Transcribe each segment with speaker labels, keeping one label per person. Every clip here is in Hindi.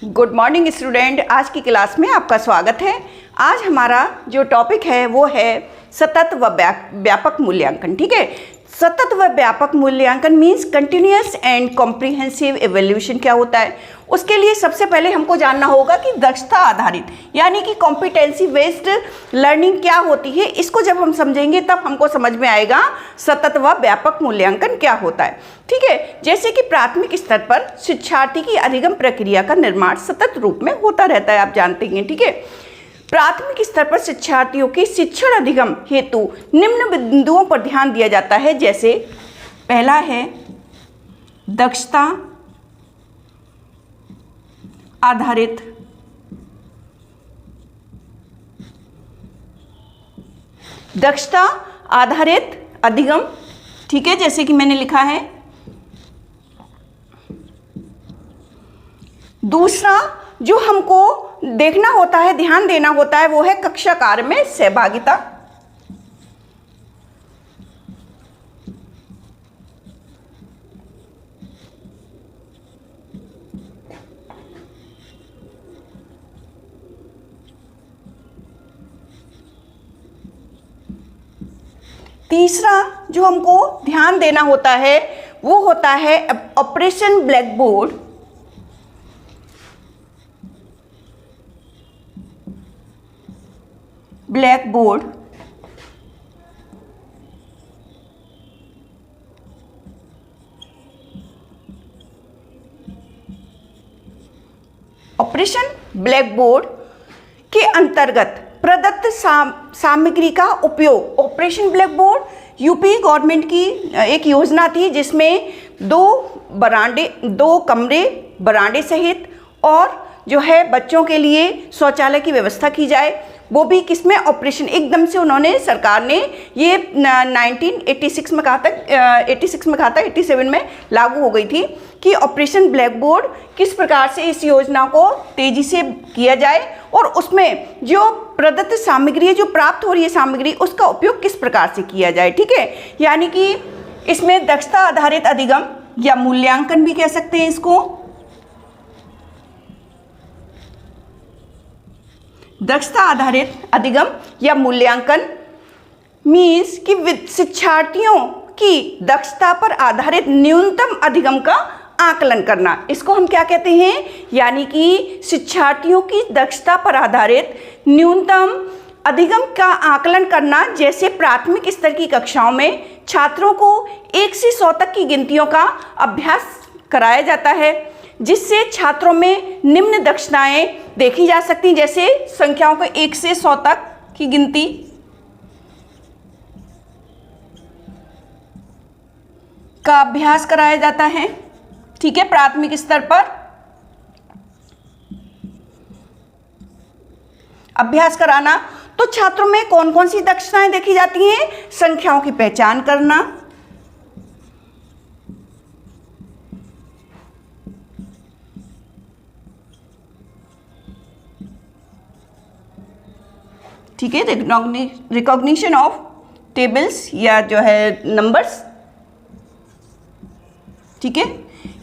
Speaker 1: Good morning student. आज की क्लास में आपका स्वागत है। आज हमारा जो टॉपिक है वो है सतत व व्यापक मूल्यांकन। ठीक है, सतत व व्यापक मूल्यांकन means continuous and comprehensive evaluation क्या होता है। उसके लिए सबसे पहले हमको जानना होगा कि दक्षता आधारित यानी कि कॉम्पिटेंसी बेस्ड लर्निंग क्या होती है। इसको जब हम समझेंगे तब हमको समझ में आएगा सतत व व्यापक मूल्यांकन क्या होता है। ठीक है, जैसे कि प्राथमिक स्तर पर शिक्षार्थी की अधिगम प्रक्रिया का निर्माण सतत रूप में होता रहता है, आप जानते हैं। ठीक है, प्राथमिक स्तर पर शिक्षार्थियों के शिक्षण अधिगम हेतु निम्न बिंदुओं पर ध्यान दिया जाता है। जैसे पहला है दक्षता आधारित अधिगम। ठीक है, जैसे कि मैंने लिखा है। दूसरा जो हमको देखना होता है, ध्यान देना होता है, वो है कक्षा कार्य में सहभागिता। तीसरा जो हमको ध्यान देना होता है वो होता है ऑपरेशन ब्लैकबोर्ड। ऑपरेशन ब्लैकबोर्ड के अंतर्गत प्रदत्त सामग्री का उपयोग। ऑपरेशन ब्लैकबोर्ड यूपी गवर्नमेंट की एक योजना थी जिसमें दो कमरे बरांडे सहित और जो है बच्चों के लिए शौचालय की व्यवस्था की जाए। वो भी किसमें, ऑपरेशन। एकदम से उन्होंने, सरकार ने ये 1986 में कहा था, 87 में लागू हो गई थी कि ऑपरेशन ब्लैकबोर्ड किस प्रकार से इस योजना को तेजी से किया जाए और उसमें जो प्रदत्त सामग्री है, जो प्राप्त हो रही है सामग्री, उसका उपयोग किस प्रकार से किया जाए। ठीक है, यानी कि इसमें दक्षता आधारित अधिगम या मूल्यांकन भी कह सकते हैं इसको। दक्षता आधारित अधिगम या मूल्यांकन मीन्स कि शिक्षार्थियों की दक्षता पर आधारित न्यूनतम अधिगम का आकलन करना। इसको हम क्या कहते हैं, यानी कि शिक्षार्थियों की दक्षता पर आधारित न्यूनतम अधिगम का आकलन करना। जैसे प्राथमिक स्तर की कक्षाओं में छात्रों को 1 से 100 तक की गिनतियों का अभ्यास कराया जाता है, जिससे छात्रों में निम्न दक्षताएं देखी जा सकती हैं। जैसे संख्याओं को 1 से 100 तक की गिनती का अभ्यास कराया जाता है। ठीक है, प्राथमिक स्तर पर अभ्यास कराना। तो छात्रों में कौन कौन सी दक्षताएं देखी जाती हैं, संख्याओं की पहचान करना, ठीक है, रिकॉग्निशन ऑफ टेबल्स या जो है नंबर्स। ठीक है,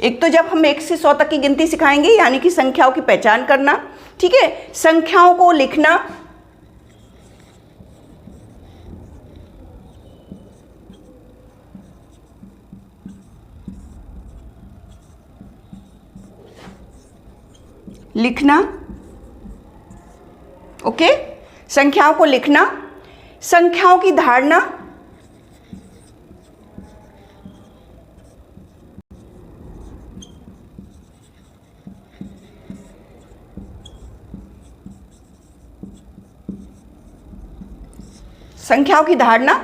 Speaker 1: एक तो जब हम 1 से 100 तक की गिनती सिखाएंगे, यानी कि संख्याओं की पहचान करना। ठीक है, संख्याओं को लिखना, ओके, संख्याओं को लिखना, संख्याओं की धारणा, संख्याओं की धारणा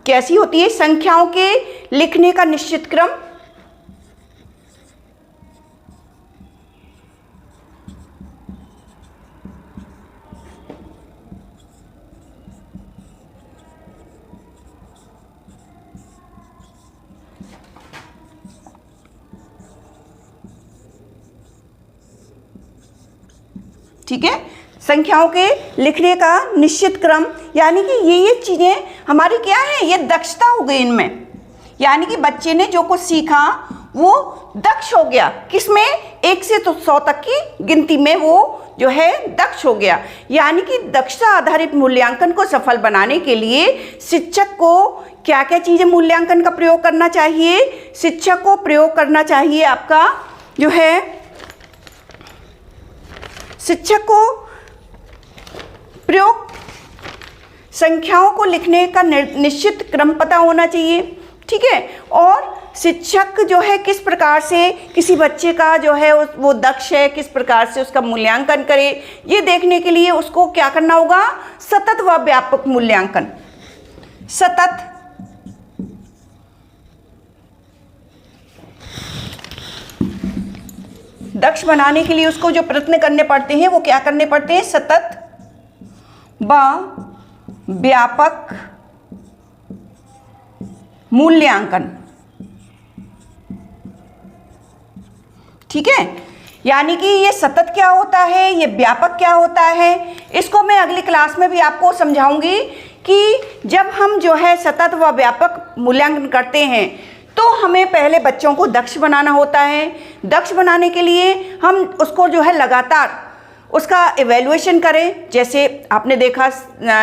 Speaker 1: कैसी होती है, संख्याओं के लिखने का निश्चित क्रम, ठीक है, संख्याओं के लिखने का निश्चित क्रम, यानी कि ये चीज़ें हमारी क्या है, ये दक्षता हो गई इनमें। यानी कि बच्चे ने जो कुछ सीखा वो दक्ष हो गया, किसमें, 1 से तो 100 तक की गिनती में वो जो है दक्ष हो गया। यानी कि दक्षता आधारित मूल्यांकन को सफल बनाने के लिए शिक्षक को क्या क्या चीज़ें मूल्यांकन का प्रयोग करना चाहिए? शिक्षक को प्रयोग करना चाहिए आपका जो है, शिक्षक को प्रयोग संख्याओं को लिखने का निश्चित क्रम पता होना चाहिए, ठीक है। और शिक्षक जो है किस प्रकार से किसी बच्चे का जो है वो दक्ष है, किस प्रकार से उसका मूल्यांकन करे, ये देखने के लिए उसको क्या करना होगा? सतत व व्यापक मूल्यांकन। सतत दक्ष बनाने के लिए उसको जो प्रयत्न करने पड़ते हैं वो क्या करने पड़ते हैं? सतत व व्यापक मूल्यांकन, ठीक है। यानी कि ये सतत क्या होता है, ये व्यापक क्या होता है, इसको मैं अगली क्लास में भी आपको समझाऊंगी कि जब हम जो है सतत व व्यापक मूल्यांकन करते हैं तो हमें पहले बच्चों को दक्ष बनाना होता है। दक्ष बनाने के लिए हम उसको जो है लगातार उसका इवैल्यूएशन करें। जैसे आपने देखा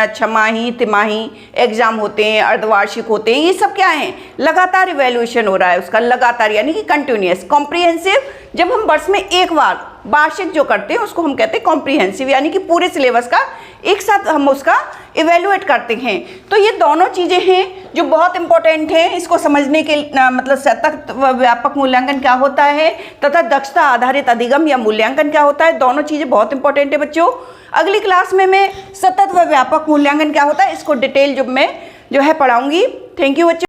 Speaker 1: छमाही तिमाही एग्ज़ाम होते हैं, अर्धवार्षिक होते हैं, ये सब क्या है? लगातार इवैल्यूएशन हो रहा है उसका, लगातार, यानी कि कंटिन्यूअस। कॉम्प्रिहेंसिव जब हम वर्ष में एक बार वार्षिक जो करते हैं उसको हम कहते हैं कॉम्प्रिहेंसिव, यानी कि पूरे सिलेबस का एक साथ हम उसका इवैल्यूएट करते हैं। तो ये दोनों चीज़ें हैं जो बहुत इंपॉर्टेंट हैं इसको समझने के मतलब सतत व व्यापक मूल्यांकन क्या होता है तथा दक्षता आधारित अधिगम या मूल्यांकन क्या होता है, दोनों चीज़ें बहुत इंपॉर्टेंट है बच्चों। अगली क्लास में मैं सतत व व्यापक मूल्यांकन क्या होता है इसको डिटेल जो मैं जो है पढ़ाऊंगी। थैंक यू बच्चों।